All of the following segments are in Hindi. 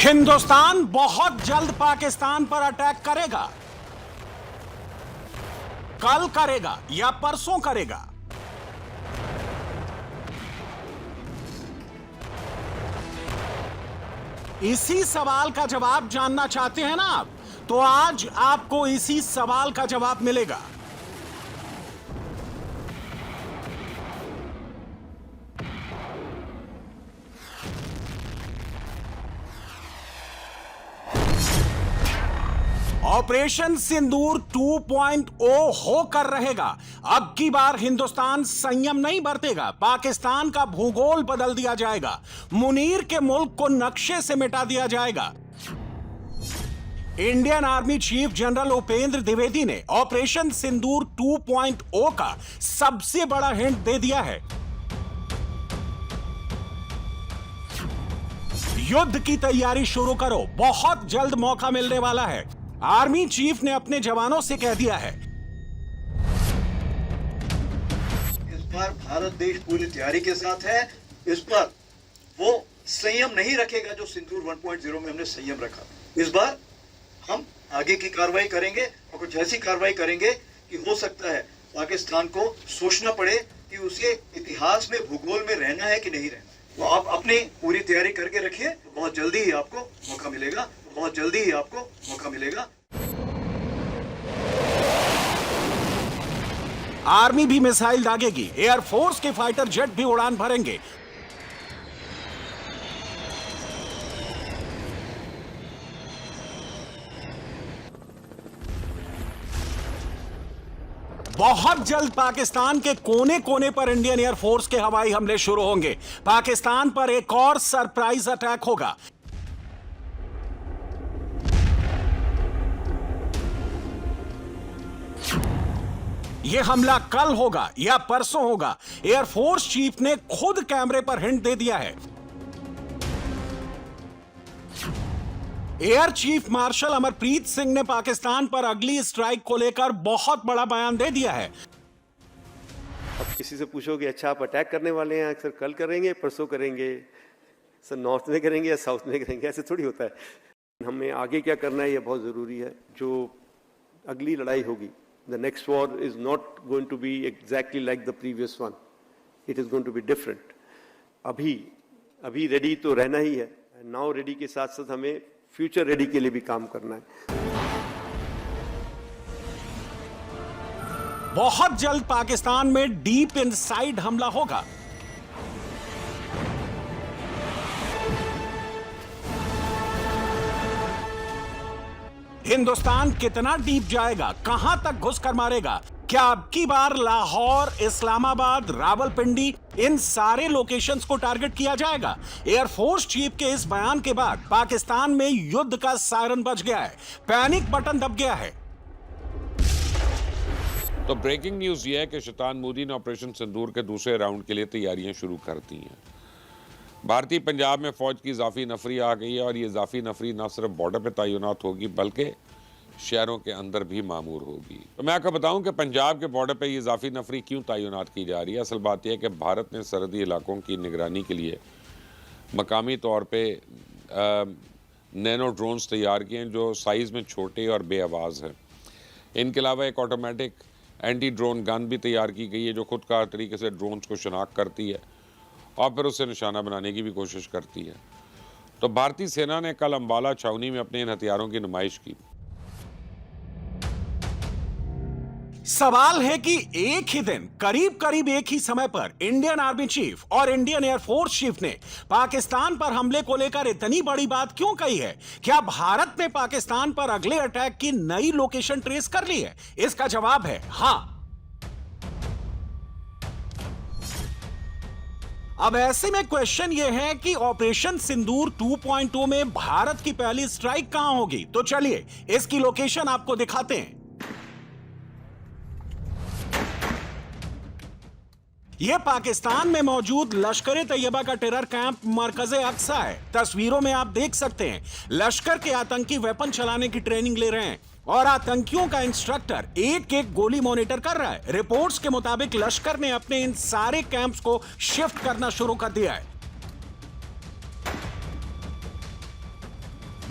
हिंदुस्तान बहुत जल्द पाकिस्तान पर अटैक करेगा। कल करेगा या परसों करेगा? इसी सवाल का जवाब जानना चाहते हैं ना आप? तो आज आपको इसी सवाल का जवाब मिलेगा। ऑपरेशन सिंदूर 2.0 होकर रहेगा। अब की बार हिंदुस्तान संयम नहीं बरतेगा। पाकिस्तान का भूगोल बदल दिया जाएगा। मुनीर के मुल्क को नक्शे से मिटा दिया जाएगा। Indian army chief general Upendra Dwivedi ने ऑपरेशन सिंदूर 2.0 का सबसे बड़ा हिंट दे दिया है। युद्ध की तैयारी शुरू करो, बहुत जल्द मौका मिलने वाला है। आर्मी चीफ ने अपने जवानों से कह दिया है, इस बार भारत देश पूरी तैयारी के साथ है। इस बार वो संयम नहीं रखेगा जो सिंदूर 1.0 में हमने संयम रखा। इस बार हम आगे की कार्रवाई करेंगे और कुछ ऐसी कार्रवाई करेंगे कि हो सकता है पाकिस्तान को सोचना पड़े कि उसे इतिहास में भूगोल में रहना है कि नहीं रहना। तो आप अपनी पूरी तैयारी करके रखिए, बहुत जल्दी ही आपको मौका मिलेगा, बहुत जल्दी ही आपको मौका मिलेगा। आर्मी भी मिसाइल दागेगी, एयरफोर्स के फाइटर जेट भी उड़ान भरेंगे। बहुत जल्द पाकिस्तान के कोने कोने पर इंडियन एयरफोर्स के हवाई हमले शुरू होंगे। पाकिस्तान पर एक और सरप्राइज अटैक होगा। यह हमला कल होगा या परसों होगा। एयरफोर्स चीफ ने खुद कैमरे पर हिंट दे दिया है। Air chief marshal Amarpreet Singh ने पाकिस्तान पर अगली स्ट्राइक को लेकर बहुत बड़ा बयान दे दिया है। अब किसी से पूछोगे अच्छा आप अटैक करने वाले हैं, अक्सर कल करेंगे, परसों करेंगे, सर नॉर्थ में करेंगे या साउथ में करेंगे, ऐसे थोड़ी होता है। हमें आगे क्या करना है ये बहुत ज़रूरी है। जो अगली लड़ाई होगी, the next war is not going to be exactly like the previous one, it is going to be different. अभी रेडी तो रहना ही है। नाउ रेडी के साथ साथ हमें फ्यूचर रेडी के लिए भी काम करना है। बहुत जल्द पाकिस्तान में डीप इनसाइड हमला होगा। हिंदुस्तान कितना डीप जाएगा, कहां तक घुसकर मारेगा? क्या अब की बार लाहौर, इस्लामाबाद, रावलपिंडी, इन सारे लोकेशंस को टारगेट किया जाएगा? एयरफोर्स चीफ के इस बयान के बाद पाकिस्तान में युद्ध का सायरन बज गया है। पैनिक बटन दब गया है। तो ब्रेकिंग न्यूज ये है कि शैतान मोदी ने ऑपरेशन सिंदूर के दूसरे राउंड के लिए तैयारियां शुरू कर दी हैं। भारतीय पंजाब में फौज की इजाफी नफरी आ गई है और ये इजाफी नफरी न सिर्फ बॉर्डर पर तैनात होगी बल्कि शहरों के अंदर भी मामूर होगी। तो मैं आपको बताऊं कि पंजाब के बॉर्डर पे ये इजाफी नफरी क्यों तैनात की जा रही है। असल बात यह है कि भारत ने सरहदी इलाकों की निगरानी के लिए मकामी तौर पे नैनो ड्रोन्स तैयार किए हैं जो साइज़ में छोटे और बेआवाज़ हैं। इनके अलावा एक ऑटोमेटिक एंटी ड्रोन गन भी तैयार की गई है जो खुदकार तरीके से ड्रोन्स को शनाख्त करती है और फिर उससे निशाना बनाने की भी कोशिश करती है। तो भारतीय सेना ने कल अम्बाला छावनी में अपने इन हथियारों की नुमाइश की। सवाल है कि एक ही दिन करीब करीब एक ही समय पर इंडियन आर्मी चीफ और इंडियन एयरफोर्स चीफ ने पाकिस्तान पर हमले को लेकर इतनी बड़ी बात क्यों कही है? क्या भारत ने पाकिस्तान पर अगले अटैक की नई लोकेशन ट्रेस कर ली है? इसका जवाब है हां। अब ऐसे में क्वेश्चन यह है कि ऑपरेशन सिंदूर 2.0 में भारत की पहली स्ट्राइक कहां होगी? तो चलिए इसकी लोकेशन आपको दिखाते हैं। यह पाकिस्तान में मौजूद लश्कर तैयबा का टेरर कैंप मरकज़े अक्सा है। तस्वीरों में आप देख सकते हैं लश्कर के आतंकी वेपन चलाने की ट्रेनिंग ले रहे हैं और आतंकियों का इंस्ट्रक्टर एक एक गोली मॉनिटर कर रहा है। रिपोर्ट्स के मुताबिक लश्कर ने अपने इन सारे कैंप्स को शिफ्ट करना शुरू कर दिया है।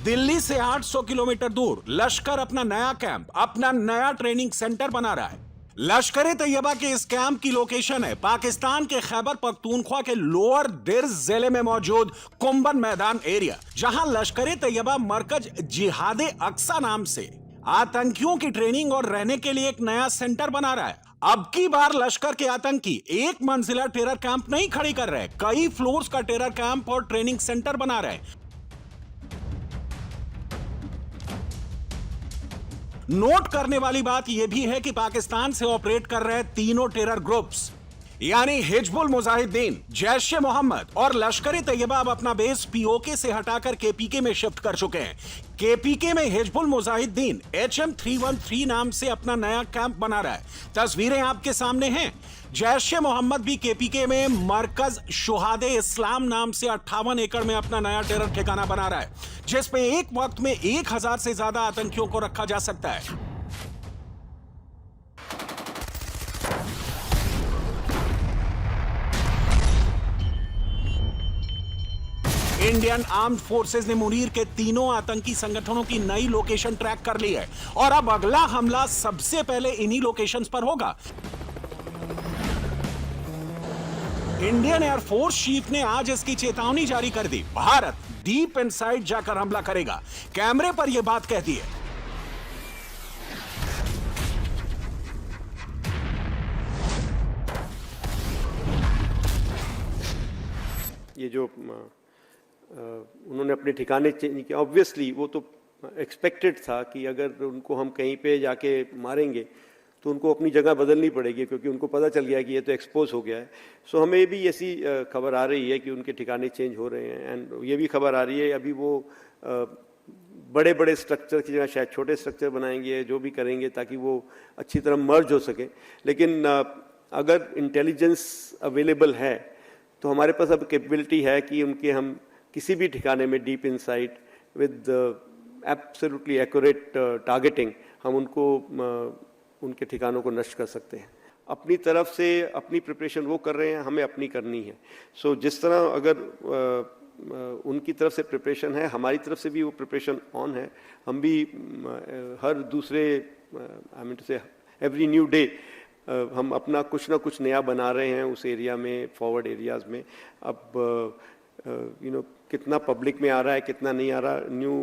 दिल्ली से 800 किलोमीटर दूर लश्कर अपना नया कैंप, अपना नया ट्रेनिंग सेंटर बना रहा है। लश्कर तैयबा के इस कैंप की लोकेशन है पाकिस्तान के खैबर पख्तूनख्वा के लोअर दिर्ज जिले में मौजूद कुंबन मैदान एरिया, जहां लश्कर तैयबा मरकज जिहाद अक्सा नाम से आतंकियों की ट्रेनिंग और रहने के लिए एक नया सेंटर बना रहा है। अब की बार लश्कर के आतंकी एक मंजिला टेरर कैंप नहीं खड़ी कर रहे, कई फ्लोर्स का टेरर कैंप और ट्रेनिंग सेंटर बना रहे। नोट करने वाली बात यह भी है कि पाकिस्तान से ऑपरेट कर रहे तीनों टेरर ग्रुप्स यानी हिजबुल मुजाहिदीन, जैश ए मोहम्मद और लश्कर तैयबा अब अपना बेस पीओके से हटाकर केपीके में शिफ्ट कर चुके हैं। केपीके में हिजबुल मुजाहिदीन HM313 नाम से अपना नया कैंप बना रहा है। तस्वीरें आपके सामने हैं। जैश ए मोहम्मद भी केपीके में मरकज शुहादे इस्लाम नाम से 58 एकड़ में अपना नया टेरर ठिकाना बना रहा है, जिसमें एक वक्त में 1000 से ज्यादा आतंकियों को रखा जा सकता है। इंडियन आर्म्ड फोर्सेस ने मुनीर के तीनों आतंकी संगठनों की नई लोकेशन ट्रैक कर ली है और अब अगला हमला सबसे पहले इन्हीं लोकेशंस पर होगा। इंडियन एयरफोर्स चीफ ने आज इसकी चेतावनी जारी कर दी, भारत डीप इनसाइड जाकर हमला करेगा। कैमरे पर यह बात कहती है। ये जो उन्होंने अपने ठिकाने चेंज किया, ऑब्वियसली वो तो एक्सपेक्टेड था कि अगर उनको हम कहीं पे जाके मारेंगे तो उनको अपनी जगह बदलनी पड़ेगी, क्योंकि उनको पता चल गया कि ये तो एक्सपोज हो गया है। सो हमें भी ऐसी खबर आ रही है कि उनके ठिकाने चेंज हो रहे हैं। एंड ये भी खबर आ रही है अभी वो बड़े बड़े स्ट्रक्चर की जगह शायद छोटे स्ट्रक्चर बनाएंगे, जो भी करेंगे ताकि वो अच्छी तरह मर्ज हो सके। लेकिन अगर इंटेलिजेंस अवेलेबल है तो हमारे पास अब कैपेबिलिटी है कि उनके हम किसी भी ठिकाने में deep inside with absolutely accurate targeting हम उनको उनके ठिकानों को नष्ट कर सकते हैं। अपनी तरफ से अपनी प्रिपरेशन वो कर रहे हैं, हमें अपनी करनी है। सो जिस तरह अगर उनकी तरफ से प्रिपरेशन है, हमारी तरफ से भी वो प्रिपरेशन ऑन है। हम भी हर दूसरे आई मीन टू से एवरी न्यू डे हम अपना कुछ ना कुछ नया बना रहे हैं उस एरिया में, फॉरवर्ड एरियाज में। अब कितना पब्लिक में आ रहा है, कितना नहीं आ रहा, new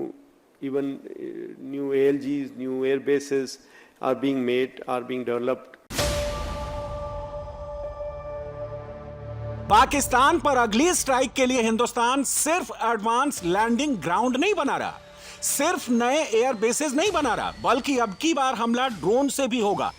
ALGs, new air bases are being made, are being developed. Pakistan पर अगली स्ट्राइक के लिए हिंदुस्तान सिर्फ एडवांस लैंडिंग ग्राउंड नहीं बना रहा, सिर्फ नए एयर बेसेस नहीं बना रहा, बल्कि अब की बार हमला ड्रोन से भी होगा।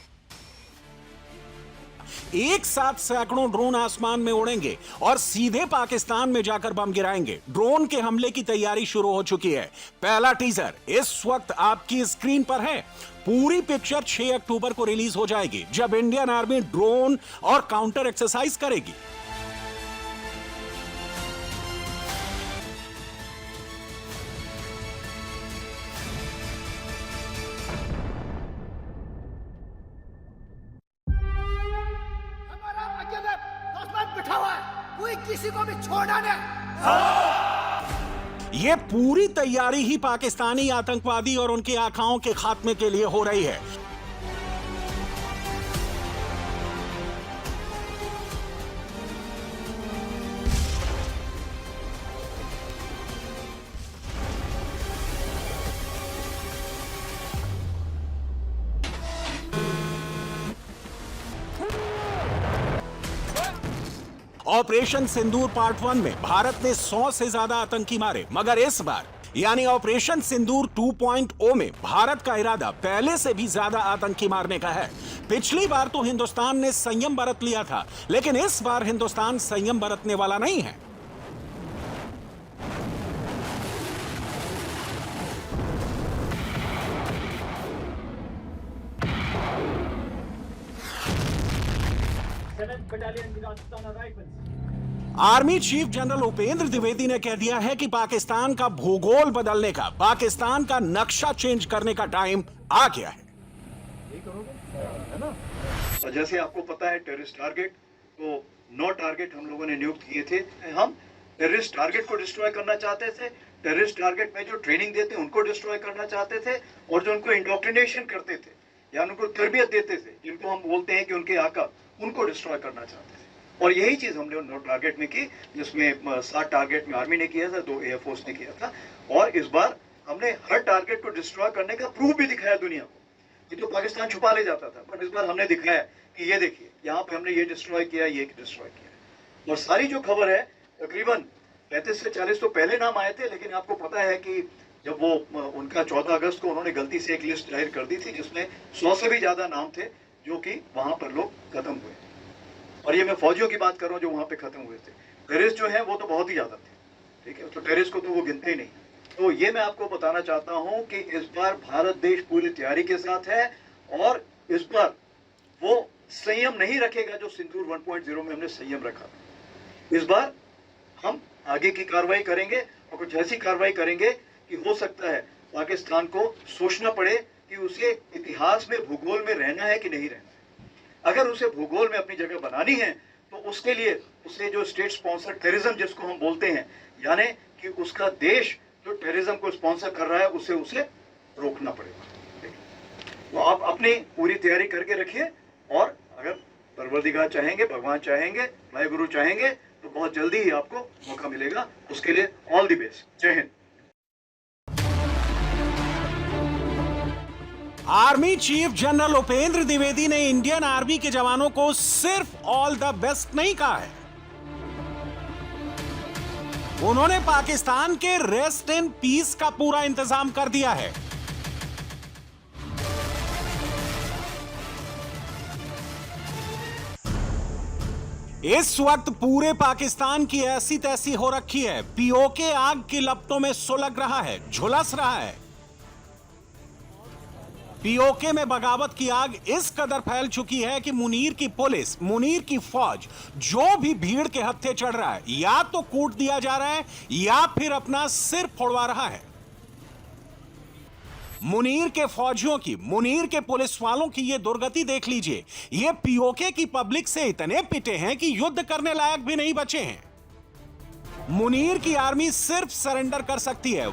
एक साथ सैकड़ों ड्रोन आसमान में उड़ेंगे और सीधे पाकिस्तान में जाकर बम गिराएंगे। ड्रोन के हमले की तैयारी शुरू हो चुकी है। पहला टीजर इस वक्त आपकी स्क्रीन पर है। पूरी पिक्चर 6 अक्टूबर को रिलीज हो जाएगी, जब इंडियन आर्मी ड्रोन और काउंटर एक्सरसाइज करेगी। कोई किसी को भी छोड़ना नहीं। ये पूरी तैयारी ही पाकिस्तानी आतंकवादी और उनके आखाओं के खात्मे के लिए हो रही है। ऑपरेशन सिंदूर पार्ट 1 में भारत ने 100 से ज्यादा आतंकी मारे, मगर इस बार यानी ऑपरेशन सिंदूर 2.0 में भारत का इरादा पहले से भी ज्यादा आतंकी मारने का है। पिछली बार तो हिंदुस्तान ने संयम बरत लिया था, लेकिन इस बार हिंदुस्तान संयम बरतने वाला नहीं है। Army chief general Upendra Dwivedi ने कह दिया है कि पाकिस्तान का भूगोल बदलने का, पाकिस्तान का नक्शा चेंज करने का टाइम आ गया है। और जैसे आपको पता है टेररिस्ट टारगेट तो 9 टारगेट हम लोगों ने नियुक्त किए थे। हम टेररिस्ट टारगेट को डिस्ट्रॉय करना चाहते थे, टेररिस्ट टारगेट में जो ट्रेनिंग देते उनको डिस्ट्रॉय करना चाहते थे, और जो उनको इंडोक्ट्रिनेशन करते थे या उनको तरबियत देते थे, जिनको हम बोलते हैं कि उनके आका, उनको डिस्ट्रॉय करना चाहते थे। और यही चीज हमने उन टारगेट में की, जिसमें 7 टारगेट में आर्मी ने किया था, 2 एयरफोर्स ने किया था। और इस बार हमने हर टारगेट को डिस्ट्रॉय करने का प्रूफ भी दिखाया दुनिया को। ये तो पाकिस्तान छुपा ले जाता था, बट इस बार हमने दिखाया कि ये देखिए, यहाँ पे हमने ये डिस्ट्रॉय किया, ये डिस्ट्रॉय किया। और सारी जो खबर है, तकरीबन 35 से 40 तो पहले नाम आए थे, लेकिन आपको पता है कि जब वो उनका 14 अगस्त को उन्होंने गलती से एक लिस्ट जाहिर कर दी थी, जिसमें 100 से भी ज्यादा नाम थे, जो कि वहां पर लोग खत्म हुए। और ये मैं फौजियों की बात कर रहा हूँ जो वहां पे खत्म हुए थे। टेररिस्ट जो है वो तो बहुत ही ज्यादा थे, ठीक है, तो टेररिस्ट को तो वो गिनते ही नहीं। तो ये मैं आपको बताना चाहता हूँ कि इस बार भारत देश पूरी तैयारी के साथ है, और इस बार वो संयम नहीं रखेगा जो सिंदूर 1.0 में हमने संयम रखा। इस बार हम आगे की कार्रवाई करेंगे, और कुछ ऐसी कार्रवाई करेंगे कि हो सकता है पाकिस्तान को सोचना पड़े कि उसे इतिहास में, भूगोल में रहना है कि नहीं रहना है। अगर उसे भूगोल में अपनी जगह बनानी है, तो उसके लिए उसे जो स्टेट स्पॉन्सर टेररिज्म जिसको हम बोलते हैं, यानी कि उसका देश जो टेररिज्म को स्पॉन्सर कर रहा है, उसे रोकना पड़ेगा। तो आप अपनी पूरी तैयारी करके रखिए, और अगर परवरदिगार चाहेंगे, भगवान चाहेंगे, भाई गुरु चाहेंगे, तो बहुत जल्दी ही आपको मौका मिलेगा। उसके लिए ऑल द बेस्ट। जय हिंद। Army chief general Upendra Dwivedi ने इंडियन आर्मी के जवानों को सिर्फ ऑल द बेस्ट नहीं कहा है, उन्होंने पाकिस्तान के रेस्ट इन पीस का पूरा इंतजाम कर दिया है। इस वक्त पूरे पाकिस्तान की ऐसी तैसी हो रखी है, पीओके आग की लपटों में सुलग रहा है, झुलस रहा है। पीओके में बगावत की आग इस कदर फैल चुकी है कि मुनीर की पुलिस, मुनीर की फौज, जो भी भीड़ के हत्थे चढ़ रहा है, या तो कूट दिया जा रहा है या फिर अपना सिर फोड़वा रहा है। मुनीर के फौजियों की, मुनीर के पुलिस वालों की ये दुर्गति देख लीजिए। ये पीओके की पब्लिक से इतने पिटे हैं कि युद्ध करने लायक भी नहीं बचे हैं। मुनीर की आर्मी सिर्फ सरेंडर कर सकती है,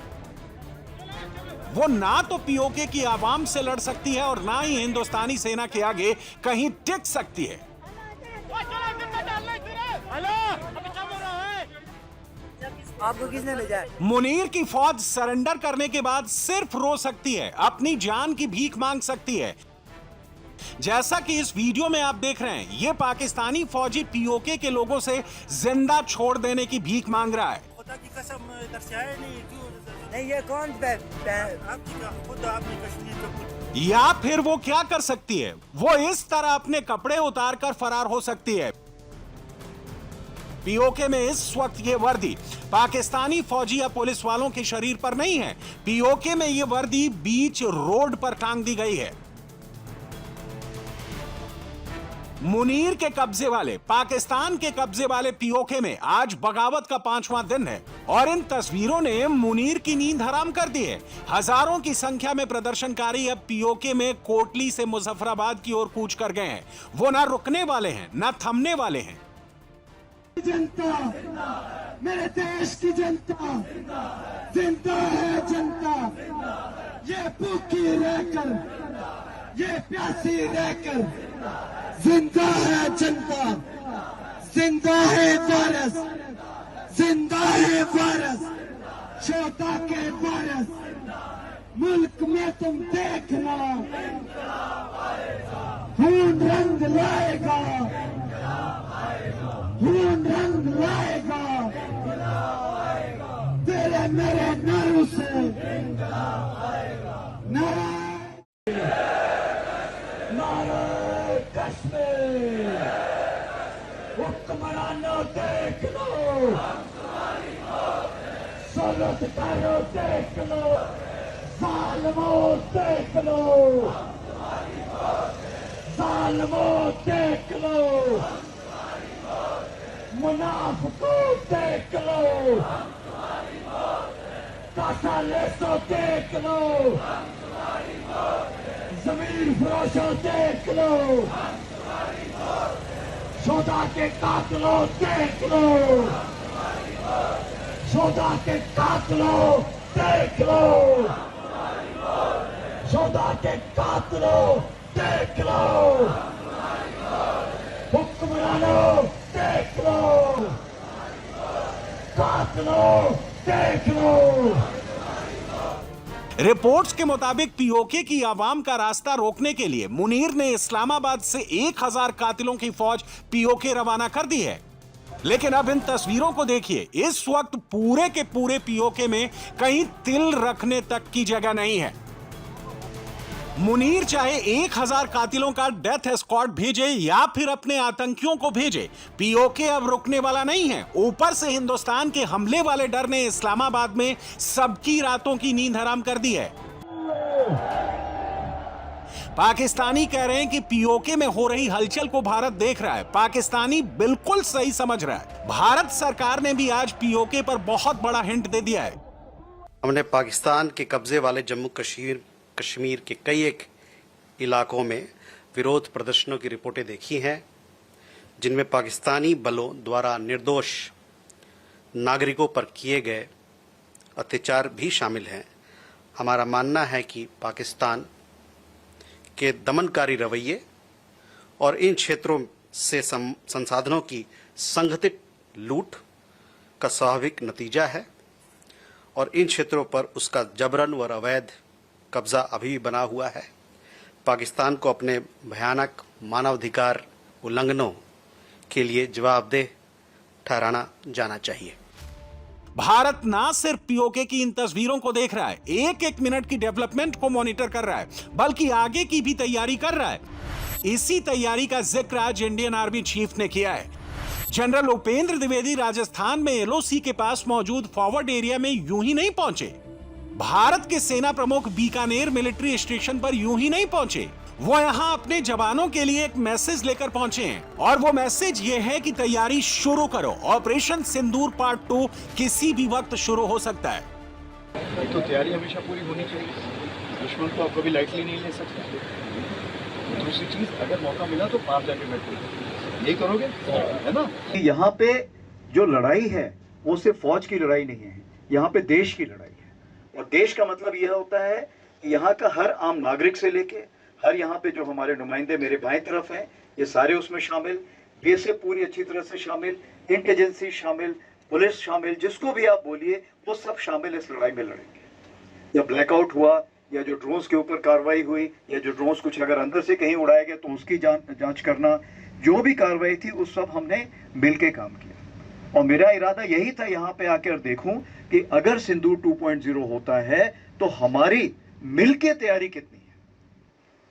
वो ना तो पीओके की आवाम से लड़ सकती है और ना ही हिंदुस्तानी सेना के आगे कहीं टिक सकती है। आपको किसने भेजा है? मुनीर की फौज सरेंडर करने के बाद सिर्फ रो सकती है, अपनी जान की भीख मांग सकती है। जैसा कि इस वीडियो में आप देख रहे हैं, ये पाकिस्तानी फौजी पीओके के लोगों से जिंदा छोड़ देने की भीख मांग रहा है। खुदा की कसम नहीं, ये कौन खुद आपने कश्मीर को। या फिर वो क्या कर सकती है, वो इस तरह अपने कपड़े उतारकर फरार हो सकती है। पीओके में इस वक्त ये वर्दी पाकिस्तानी फौजी या पुलिस वालों के शरीर पर नहीं है, पीओके में ये वर्दी बीच रोड पर टांग दी गई है। मुनीर के कब्जे वाले, पाकिस्तान के कब्जे वाले पीओके में आज बगावत का 5वां दिन है, और इन तस्वीरों ने मुनीर की नींद हराम कर दी है। हजारों की संख्या में प्रदर्शनकारी अब पीओके में कोटली से मुजफ्फराबाद की ओर कूच कर गए हैं। वो ना रुकने वाले हैं, ना थमने वाले हैं। जनता, मेरे देश की जनता जिंदा है, जनता ये भूखी रहकर, ये प्यासी रहकर जिंदा है जनता, जिंदा है वारस, जिंदा है वारस, शोता के वारस। मुल्क में तुम देखना खून रंग लाएगा, खून रंग लाएगा, तेरे मेरे नारों से नारा कश्मीर। हुक्मरानो देख लो, सलत करो देख लो, जालिमो देख लो, जालिमो देख लो, मुनाफिको देख लो, कासालेसो देख लो, जमीन फरोशो देख लो, शोधा के कातलों देख लो, सौदा के कातलों देख लो, सौदा के कातलों देख लो, हुक्मरानों देख लो, कातलों देख लो। रिपोर्ट्स के मुताबिक पीओके की आवाम का रास्ता रोकने के लिए मुनीर ने इस्लामाबाद से 1000 कातिलों की फौज पीओके रवाना कर दी है। लेकिन अब इन तस्वीरों को देखिए, इस वक्त पूरे के पूरे पीओके में कहीं तिल रखने तक की जगह नहीं है। मुनीर चाहे 1000 कातिलों का डेथ एस्कॉर्ट भेजे या फिर अपने आतंकियों को भेजे, पीओके अब रुकने वाला नहीं है। ऊपर से हिंदुस्तान के हमले वाले डर ने इस्लामाबाद में सबकी रातों की नींद हराम कर दी है। पाकिस्तानी कह रहे हैं कि पीओके में हो रही हलचल को भारत देख रहा है। पाकिस्तानी बिल्कुल सही समझ रहा है। भारत सरकार ने भी आज पीओके पर बहुत बड़ा हिंट दे दिया है। हमने पाकिस्तान के कब्जे वाले जम्मू कश्मीर के कई एक इलाकों में विरोध प्रदर्शनों की रिपोर्टें देखी हैं, जिनमें पाकिस्तानी बलों द्वारा निर्दोष नागरिकों पर किए गए अत्याचार भी शामिल हैं। हमारा मानना है कि पाकिस्तान के दमनकारी रवैये और इन क्षेत्रों से संसाधनों की संगठित लूट का स्वाभाविक नतीजा है और इन क्षेत्रों पर उसका जबरन व अवैध कब्जा अभी भी बना हुआ है। पाकिस्तान को अपने भयानक मानवाधिकार उल्लंघनों के लिए जवाबदेह ठहराना जाना चाहिए। भारत ना सिर्फ पीओके की इन तस्वीरों को देख रहा है, एक एक मिनट की डेवलपमेंट को मॉनिटर कर रहा है, बल्कि आगे की भी तैयारी कर रहा है। इसी तैयारी का जिक्र आज इंडियन आर्मी चीफ ने किया है। जनरल उपेंद्र द्विवेदी राजस्थान में एलओसी के पास मौजूद फॉरवर्ड एरिया में यूं ही नहीं पहुंचे। भारत के सेना प्रमुख बीकानेर मिलिट्री स्टेशन पर यूं ही नहीं पहुंचे। वो यहां अपने जवानों के लिए एक मैसेज लेकर पहुंचे हैं और वो मैसेज ये है कि तैयारी शुरू करो। ऑपरेशन सिंदूर पार्ट 2 किसी भी वक्त शुरू हो सकता है। तो तैयारी हमेशा पूरी होनी चाहिए। दुश्मन को आप कभी लाइटली नहीं ले सकते। दूसरी चीज, अगर मौका मिला तो पार जाके बैठो, यही करोगे, है ना। यहाँ पे जो लड़ाई है वो सिर्फ फौज की लड़ाई नहीं है, यहाँ पे देश की लड़ाई है। और देश का मतलब यह होता है कि यहाँ का हर आम नागरिक से लेके हर यहाँ पे जो हमारे नुमाइंदे मेरे बाएं तरफ हैं, ये सारे उसमें शामिल, बीएसएफ पूरी अच्छी तरह से शामिल, इंटेलिजेंसी शामिल, पुलिस शामिल, जिसको भी आप बोलिए वो सब शामिल इस लड़ाई में लड़ेंगे। या ब्लैकआउट हुआ, या जो ड्रोन्स के ऊपर कार्रवाई हुई, या जो ड्रोन्स कुछ अगर अंदर से कहीं उड़ाए गए तो उसकी जांच करना, जो भी कार्रवाई थी उस सब हमने मिलके काम किया। और मेरा इरादा यही था यहाँ पे आकर देखूं कि अगर सिंदूर 2.0 होता है तो हमारी मिलके तैयारी कितनी है।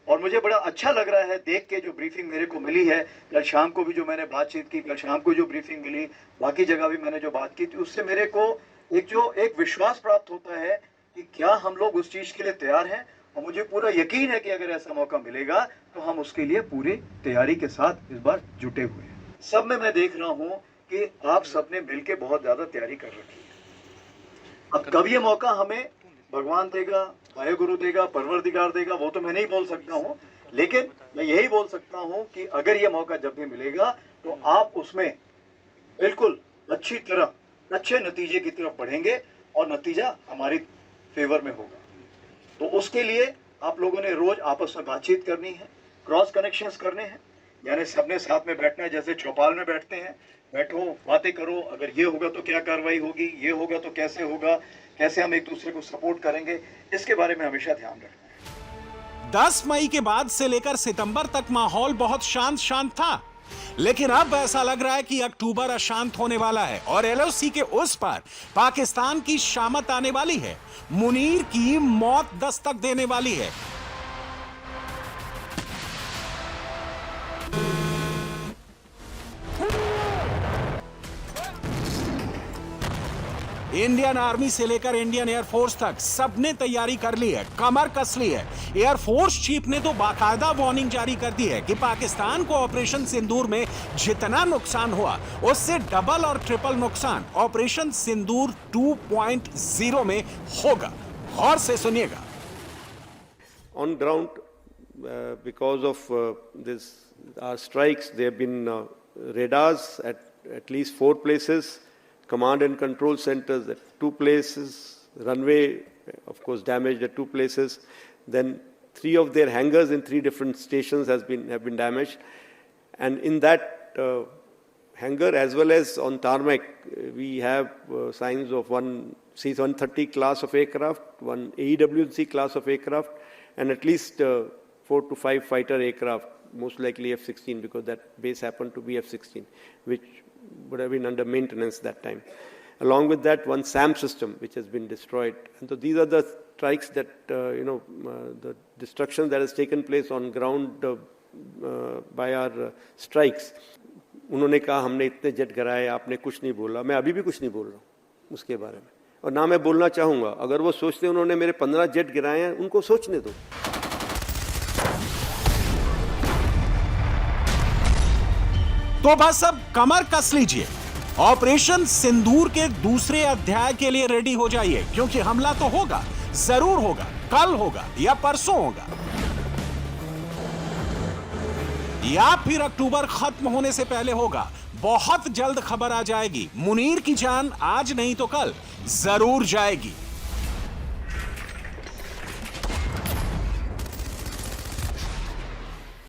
और मुझे बड़ा अच्छा लग रहा है देख के, जो ब्रीफिंग मेरे को मिली है, कल शाम को भी जो मैंने बातचीत की, कल शाम को जो ब्रीफिंग मिली, बाकी जगह भी मैंने जो बात की थी, उससे मेरे को एक विश्वास प्राप्त होता है कि क्या हम लोग उस चीज के लिए तैयार हैं। और मुझे पूरा यकीन है कि अगर ऐसा मौका मिलेगा तो हम उसके लिए पूरी तैयारी के साथ इस बार जुटे हुए हैं। सब में मैं देख रहा हूँ कि आप सबने मिलके बहुत ज्यादा तैयारी कर रखी है। अब कब ये मौका हमें भगवान देगा, वाहे गुरु देगा, परवरदिगार देगा, वो तो मैं नहीं बोल सकता हूँ, लेकिन मैं यही बोल सकता हूँ कि अगर ये मौका जब भी मिलेगा तो आप उसमें बिल्कुल अच्छी तरह अच्छे नतीजे की तरफ बढ़ेंगे और नतीजा हमारी फेवर में होगा। तो उसके लिए आप लोगों ने रोज आपस में बातचीत करनी है, क्रॉस कनेक्शंस करने हैं, यानी सबने साथ में बैठना है, जैसे चौपाल में बैठते हैं, बैठो बातें करो, अगर ये होगा तो क्या कार्रवाई होगी, ये होगा तो कैसे होगा, कैसे हम एक दूसरे को सपोर्ट करेंगे, इसके बारे में हमेशा ध्यान रखना है। 10 मई के बाद से लेकर सितंबर तक माहौल बहुत शांत था, लेकिन अब ऐसा लग रहा है कि अक्टूबर अशांत होने वाला है और एलओसी के उस पार पाकिस्तान की शामत आने वाली है। मुनीर की मौत दस्तक देने वाली है। इंडियन आर्मी से लेकर इंडियन एयरफोर्स तक सबने तैयारी कर ली है, कमर कस ली है। एयरफोर्स चीफ ने तो बाकायदा वार्निंग जारी कर दी है कि पाकिस्तान को ऑपरेशन सिंदूर में जितना नुकसान हुआ उससे डबल और ट्रिपल नुकसान ऑपरेशन सिंदूर 2.0 में होगा। गौर से सुनिएगा। On ground, because of this strikes, there have been radars at least 4 places. command and control centers at 2 places, runway, of course, damaged at 2 places. Then 3 of their hangars in 3 different stations have been damaged. And in that hangar, as well as on tarmac, we have signs of one C-130 class of aircraft, one AEW&C class of aircraft, and at least 4 to 5 fighter aircraft, most likely F-16, because that base happened to be F-16, which would have been under maintenance that time. Along with that, one SAM system, which has been destroyed. And so these are the strikes that, the destruction that has taken place on ground by our strikes. उन्होंने कहा हमने इतने जेट गिराए, आपने कुछ नहीं बोला. मैं अभी भी कुछ नहीं बोल रहा हूँ उसके बारे में, और ना मैं बोलना चाहूँगा. अगर वो सोचते उन्होंने मेरे 15 जेट गिराए हैं, उनको सोचने दो. तो बस अब कमर कस लीजिए. ऑपरेशन सिंदूर के दूसरे अध्याय के लिए रेडी हो जाइए, क्योंकि हमला तो होगा, जरूर होगा, कल होगा या परसों होगा, या फिर अक्टूबर खत्म होने से पहले होगा. बहुत जल्द खबर आ जाएगी. मुनीर की जान आज नहीं तो कल जरूर जाएगी.